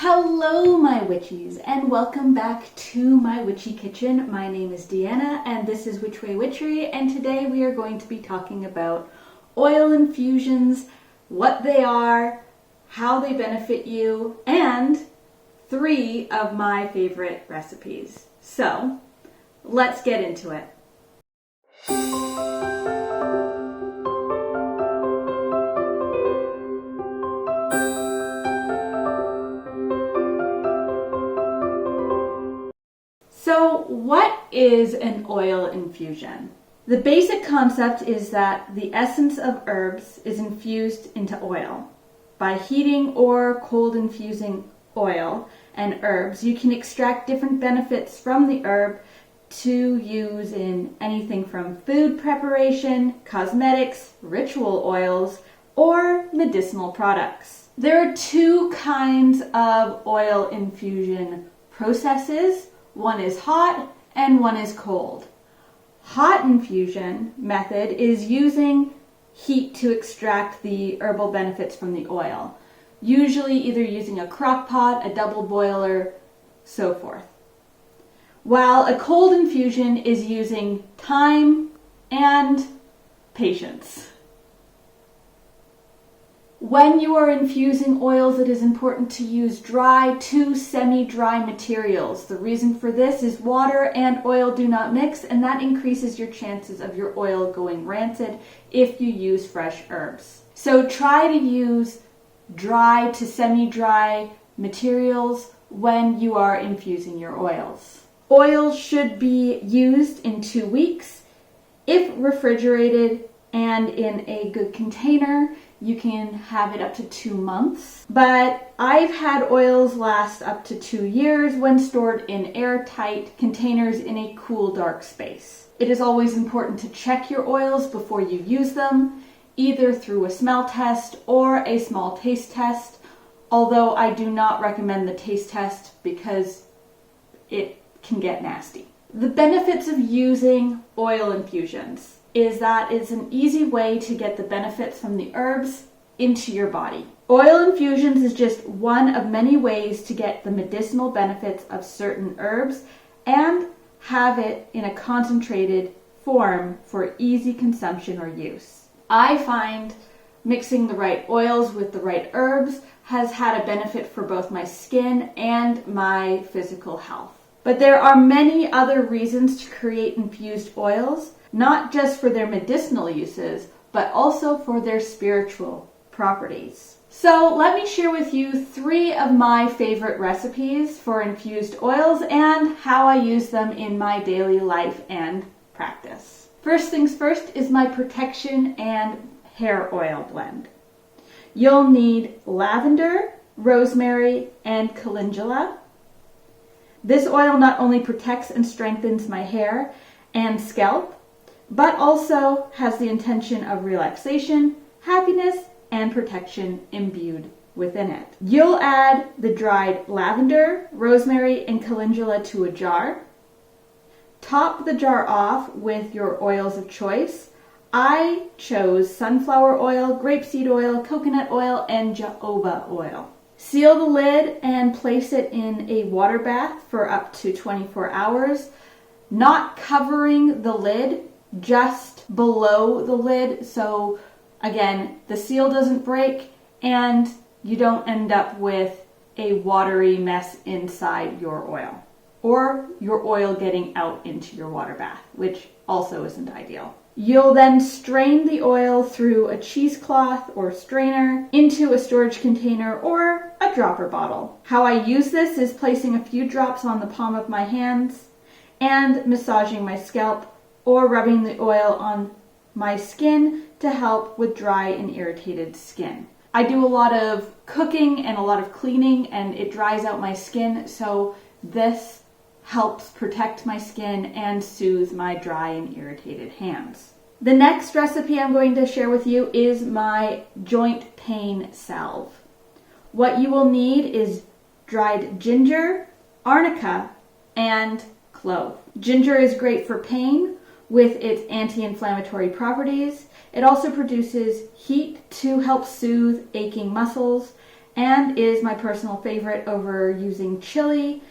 Hello my witchies, and welcome back to my witchy kitchen. My name is Deanna and this is Witchery, and today we are going to be talking about oil infusions, what they are, how they benefit you, and 3 of my favorite recipes. So, let's get into it. So what is an oil infusion? The basic concept is that the essence of herbs is infused into oil. By heating or cold infusing oil and herbs, you can extract different benefits from the herb to use in anything from food preparation, cosmetics, ritual oils, or medicinal products. There are 2 kinds of oil infusion processes. One is hot and one is cold. Hot infusion method is using heat to extract the herbal benefits from the oil, usually either using a crock pot, a double boiler, so forth. While a cold infusion is using time and patience. When you are infusing oils, it is important to use dry to semi-dry materials. The reason for this is water and oil do not mix, and that increases your chances of your oil going rancid if you use fresh herbs. So try to use dry to semi-dry materials when you are infusing your oils. Oils should be used in 2 weeks. If refrigerated and in a good container, you can have it up to 2 months. But I've had oils last up to 2 years when stored in airtight containers in a cool, dark space. It is always important to check your oils before you use them, either through a smell test or a small taste test, although I do not recommend the taste test because it can get nasty. The benefits of using oil infusions is that it's an easy way to get the benefits from the herbs into your body. Oil infusions is just one of many ways to get the medicinal benefits of certain herbs and have it in a concentrated form for easy consumption or use. I find mixing the right oils with the right herbs has had a benefit for both my skin and my physical health. But there are many other reasons to create infused oils, not just for their medicinal uses, but also for their spiritual properties. So let me share with you 3 of my favorite recipes for infused oils and how I use them in my daily life and practice. First things first is my protection and hair oil blend. You'll need lavender, rosemary, and calendula. This oil not only protects and strengthens my hair and scalp, but also has the intention of relaxation, happiness, and protection imbued within it. You'll add the dried lavender, rosemary, and calendula to a jar. Top the jar off with your oils of choice. I chose sunflower oil, grapeseed oil, coconut oil, and jojoba oil. Seal the lid and place it in a water bath for up to 24 hours, not covering the lid, just below the lid, so again, the seal doesn't break and you don't end up with a watery mess inside your oil, or your oil getting out into your water bath, which also isn't ideal. You'll then strain the oil through a cheesecloth or strainer into a storage container or a dropper bottle. How I use this is placing a few drops on the palm of my hands and massaging my scalp or rubbing the oil on my skin to help with dry and irritated skin. I do a lot of cooking and a lot of cleaning and it dries out my skin, so this helps protect my skin and soothe my dry and irritated hands. The next recipe I'm going to share with you is my joint pain salve. What you will need is dried ginger, arnica, and clove. Ginger is great for pain with its anti-inflammatory properties. It also produces heat to help soothe aching muscles, and is my personal favorite over using chili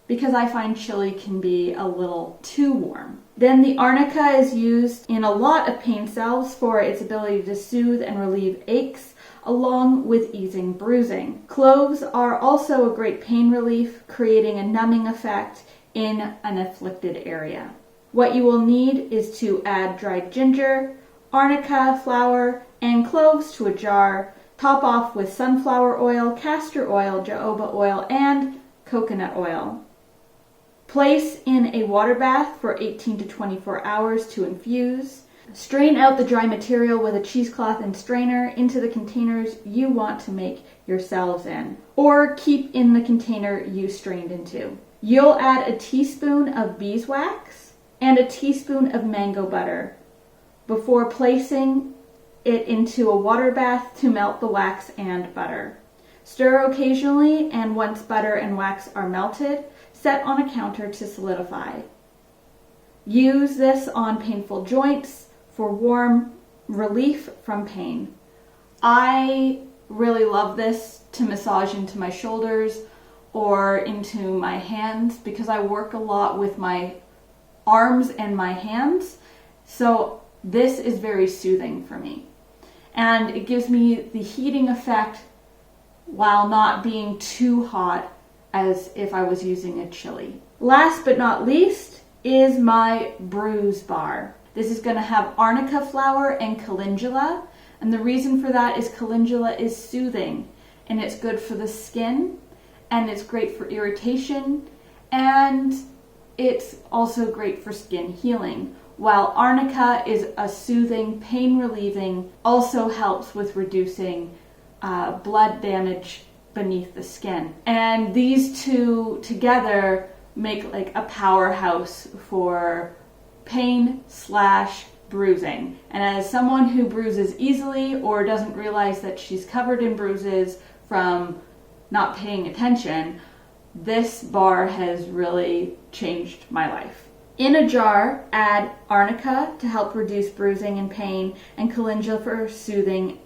because I find chili can be a little too warm. Then the arnica is used in a lot of pain salves for its ability to soothe and relieve aches, along with easing bruising. Cloves are also a great pain relief, creating a numbing effect in an afflicted area. What you will need is to add dried ginger, arnica flower, and cloves to a jar. Top off with sunflower oil, castor oil, jojoba oil, and coconut oil. Place in a water bath for 18 to 24 hours to infuse. Strain out the dry material with a cheesecloth and strainer into the containers you want to make your salves in, or keep in the container you strained into. You'll add a teaspoon of beeswax and a teaspoon of mango butter before placing it into a water bath to melt the wax and butter. Stir occasionally, and once butter and wax are melted, set on a counter to solidify. Use this on painful joints for warm relief from pain. I really love this to massage into my shoulders or into my hands because I work a lot with my arms and my hands, so this is very soothing for me. And it gives me the heating effect while not being too hot as if I was using a chili. Last but not least is my Bruise Bar. This is going to have arnica flower and calendula, and the reason for that is calendula is soothing, and it's good for the skin, and it's great for irritation, and it's also great for skin healing. While arnica is a soothing, pain relieving, also helps with reducing blood damage beneath the skin. And these two together make like a powerhouse for pain / bruising. And as someone who bruises easily or doesn't realize that she's covered in bruises from not paying attention, this bar has really changed my life. In a jar, add arnica to help reduce bruising and pain, and calendula for soothing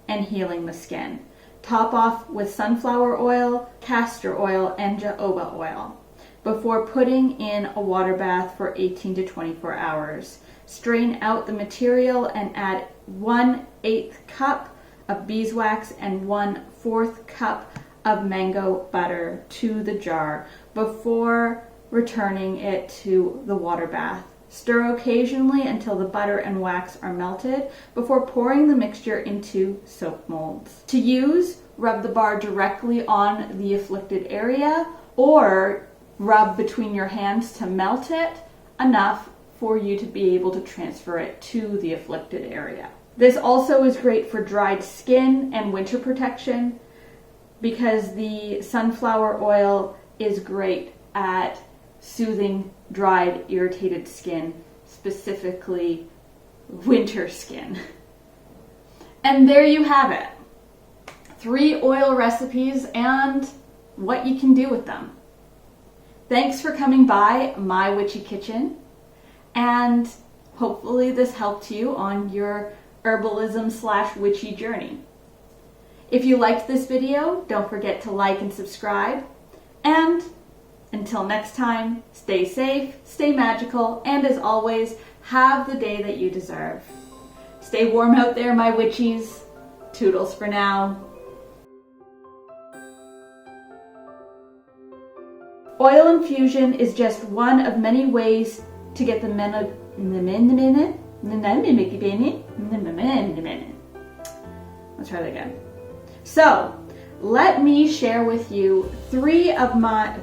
and healing the skin. Top off with sunflower oil, castor oil, and jojoba oil before putting in a water bath for 18 to 24 hours. Strain out the material and add 1/8 cup of beeswax and 1/4 cup of mango butter to the jar before returning it to the water bath. Stir occasionally until the butter and wax are melted before pouring the mixture into soap molds. To use, rub the bar directly on the afflicted area or rub between your hands to melt it enough for you to be able to transfer it to the afflicted area. This also is great for dried skin and winter protection because the sunflower oil is great at soothing dried, irritated skin, specifically winter skin. And there you have it. 3 oil recipes and what you can do with them. Thanks for coming by my witchy kitchen, and hopefully this helped you on your herbalism / witchy journey. If you liked this video, don't forget to like and subscribe, and until next time, stay safe, stay magical, and as always, have the day that you deserve. Stay warm out there, my witchies. Toodles for now. Oil infusion is just one of many ways to get the Let's try that again. So, let me share with you three of mine.